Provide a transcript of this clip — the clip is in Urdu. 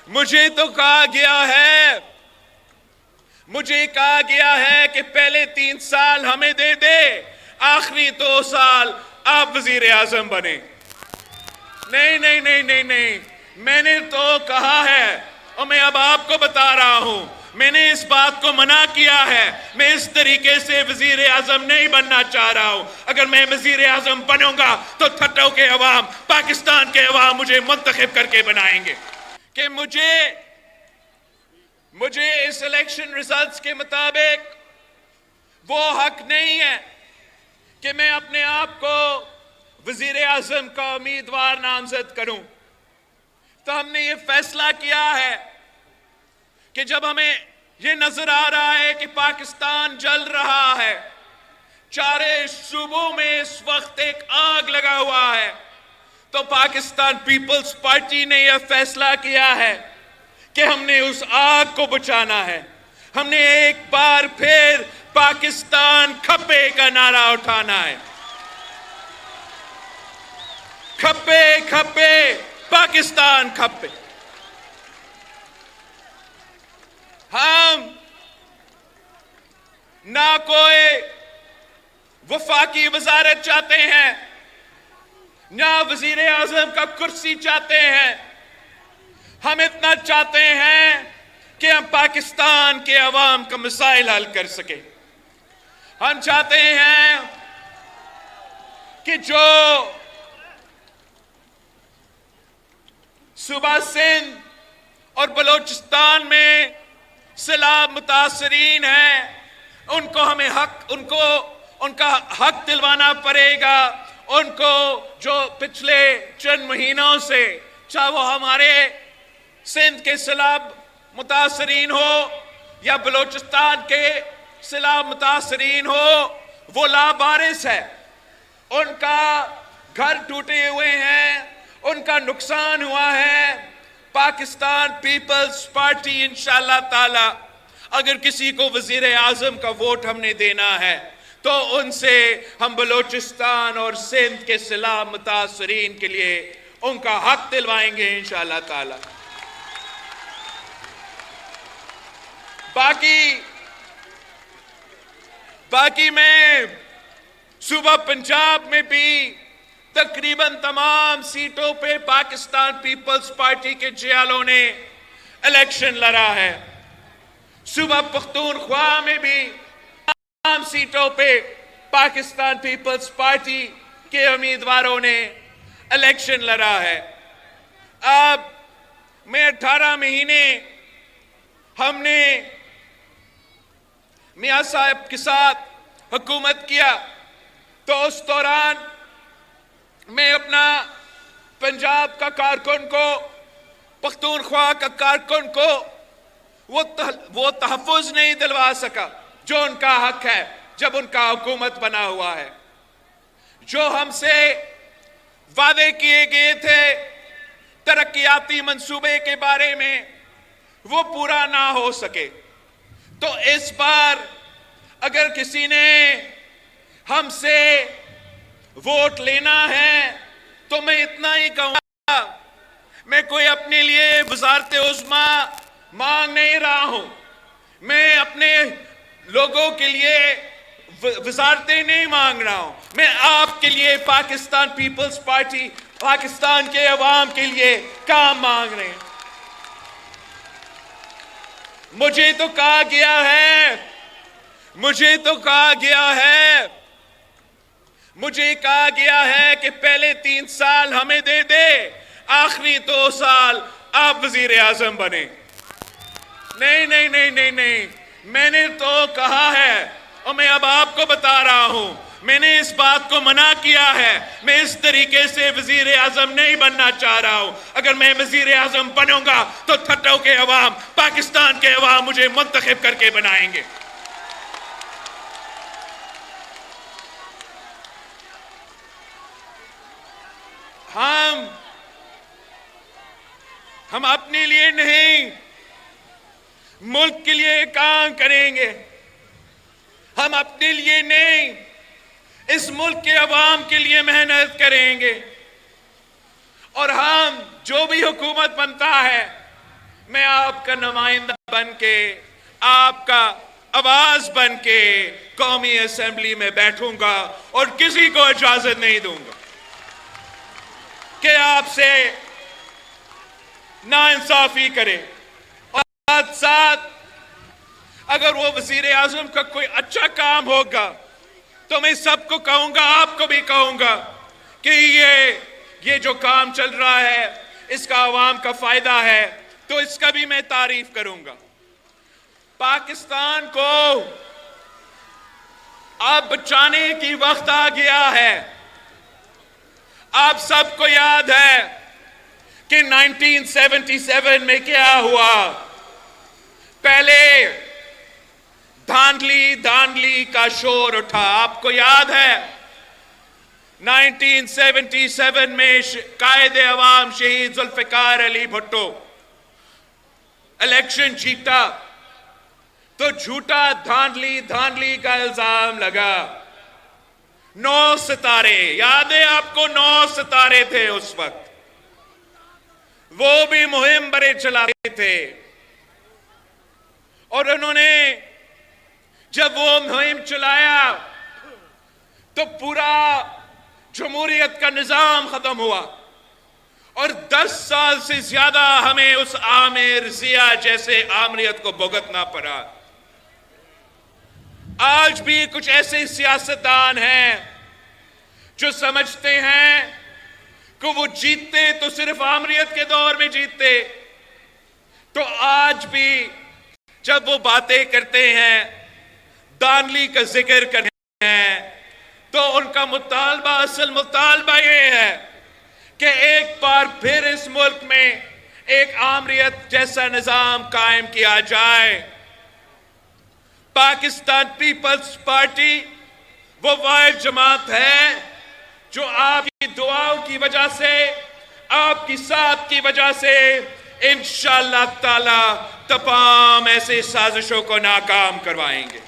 مجھے تو کہا گیا ہے کہ پہلے 3 سال ہمیں دے دے، آخری 2 سال آپ وزیر اعظم بنے۔ نہیں، میں نے تو کہا ہے اور میں اب آپ کو بتا رہا ہوں، میں نے اس بات کو منع کیا ہے، میں اس طریقے سے وزیر اعظم نہیں بننا چاہ رہا ہوں۔ اگر میں وزیر اعظم بنوں گا تو تھٹو کے عوام، پاکستان کے عوام مجھے منتخب کر کے بنائیں گے کہ مجھے اس الیکشن ریزلٹس کے مطابق وہ حق نہیں ہے کہ میں اپنے آپ کو وزیر اعظم کا امیدوار نامزد کروں۔ تو ہم نے یہ فیصلہ کیا ہے کہ جب ہمیں یہ نظر آ رہا ہے کہ پاکستان جل رہا ہے، چارے صوبوں میں اس وقت ایک آگ لگا ہوا ہے، تو پاکستان پیپلز پارٹی نے یہ فیصلہ کیا ہے کہ ہم نے اس آگ کو بچانا ہے۔ ہم نے ایک بار پھر پاکستان کھپے کا نعرہ اٹھانا ہے۔ کھپے کھپے پاکستان کھپے۔ ہم نہ کوئی وفاقی وزارت چاہتے ہیں، نہ وزیر اعظم کا کرسی چاہتے ہیں۔ ہم اتنا چاہتے ہیں کہ ہم پاکستان کے عوام کا مسائل حل کر سکیں۔ ہم چاہتے ہیں کہ جو صوبہ سندھ اور بلوچستان میں سیلاب متاثرین ہیں، ان کا حق دلوانا پڑے گا۔ ان کو جو پچھلے چند مہینوں سے، چاہے وہ ہمارے سندھ کے سیلاب متاثرین ہو یا بلوچستان کے سیلاب متاثرین ہو، وہ لابارس ہے، ان کا گھر ٹوٹے ہوئے ہیں، ان کا نقصان ہوا ہے۔ پاکستان پیپلز پارٹی انشاءاللہ تعالی اگر کسی کو وزیر اعظم کا ووٹ ہم نے دینا ہے تو ان سے ہم بلوچستان اور سندھ کے سیلاب متاثرین کے لیے ان کا حق دلوائیں گے انشاءاللہ تعالی۔ باقی میں صوبہ پنجاب میں بھی تقریباً تمام سیٹوں پہ پاکستان پیپلز پارٹی کے جیالوں نے الیکشن لڑا ہے۔ صوبہ پختونخوا میں بھی تمام سیٹوں پہ پاکستان پیپلز پارٹی کے امیدواروں نے الیکشن لڑا ہے۔ اب میں 18 مہینے ہم نے میاں صاحب کے ساتھ حکومت کیا، تو اس دوران میں اپنا پنجاب کا کارکن کو، پختونخوا کا کارکن کو وہ تحفظ نہیں دلوا سکا جو ان کا حق ہے جب ان کا حکومت بنا ہوا ہے۔ جو ہم سے وعدے کیے گئے تھے ترقیاتی منصوبے کے بارے میں، وہ پورا نہ ہو سکے، تو اس بار اگر کسی نے ہم سے ووٹ لینا ہے تو میں اتنا ہی کہوں گا، میں کوئی اپنے لیے وزارت عظمیٰ مانگ نہیں رہا ہوں، میں اپنے لوگوں کے لیے وزارتیں نہیں مانگ رہا ہوں، میں آپ کے لیے پاکستان پیپلز پارٹی، پاکستان کے عوام کے لیے کام مانگ رہے ہیں۔ مجھے تو کہا گیا ہے کہ پہلے 3 سال ہمیں دے دے، آخری 2 سال آپ وزیر اعظم بنے۔ نہیں، میں نے تو کہا ہے اور میں اب آپ کو بتا رہا ہوں، میں نے اس بات کو منع کیا ہے، میں اس طریقے سے وزیر اعظم نہیں بننا چاہ رہا ہوں۔ اگر میں وزیر اعظم بنوں گا تو تھٹو کے عوام، پاکستان کے عوام مجھے منتخب کر کے بنائیں گے۔ ہم اپنے لیے نہیں، ملک کے لیے کام کریں گے۔ ہم اپنے لیے نہیں، اس ملک کے عوام کے لیے محنت کریں گے، اور ہم جو بھی حکومت بنتا ہے آپ کا نمائندہ بن کے، آپ کا آواز بن کے قومی اسمبلی میں بیٹھوں گا اور کسی کو اجازت نہیں دوں گا کہ آپ سے ناانصافی کرے۔ اور ساتھ ساتھ اگر وہ وزیر اعظم کا کوئی اچھا کام ہوگا تو میں سب کو کہوں گا، آپ کو بھی کہوں گا کہ یہ جو کام چل رہا ہے اس کا عوام کا فائدہ ہے، تو اس کا بھی میں تعریف کروں گا۔ پاکستان کو اب بچانے کی وقت آ گیا ہے۔ آپ سب کو یاد ہے کہ 1977 میں کیا ہوا۔ پہلے دھاندلی کا شور اٹھا، آپ کو یاد ہے 1977 میں قائد عوام شہید ذوالفقار علی بھٹو الیکشن جیتا تو جھوٹا دھاندلی کا الزام لگا۔ 9 ستارے، یاد ہے آپ کو؟ 9 ستارے تھے اس وقت، وہ بھی مہم برے چلاتے تھے، اور انہوں نے جب وہ مہم چلایا تو پورا جمہوریت کا نظام ختم ہوا، اور 10 سال سے زیادہ ہمیں اس عامر ضیاء جیسے آمریت کو بھگتنا پڑا۔ آج بھی کچھ ایسے سیاستدان ہیں جو سمجھتے ہیں کہ وہ جیتتے تو صرف آمریت کے دور میں جیتتے، تو آج بھی جب وہ باتیں کرتے ہیں، دھاندلی کا ذکر کرتے ہیں، تو ان کا مطالبہ، اصل مطالبہ یہ ہے کہ ایک بار پھر اس ملک میں ایک آمریت جیسا نظام قائم کیا جائے۔ پاکستان پیپلز پارٹی وہ واحد جماعت ہے جو آپ کی دعاؤں کی وجہ سے، آپ کی ساتھ کی وجہ سے انشاءاللہ تعالی تمام ایسے سازشوں کو ناکام کروائیں گے۔